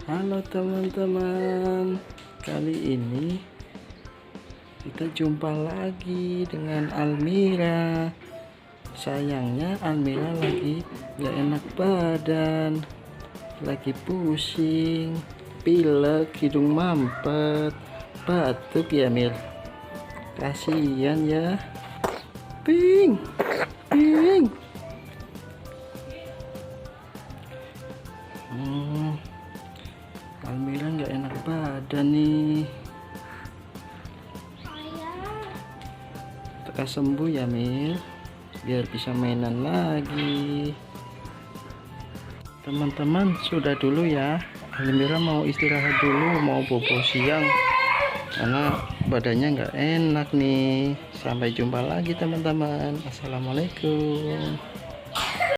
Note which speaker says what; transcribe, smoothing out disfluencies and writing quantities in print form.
Speaker 1: Halo teman-teman, kali ini kita jumpa lagi dengan Almira. Sayangnya Almira lagi gak enak badan, lagi pusing, pilek, hidung mampet, batuk ya Mil. Kasihan ya. Ping, ping. Almira nggak enak badan nih. Lekas sembuh ya Mil, biar bisa mainan lagi. Teman-teman sudah dulu ya, Almira mau istirahat dulu, mau bobo siang karena badannya nggak enak nih. Sampai jumpa lagi teman-teman. Assalamualaikum.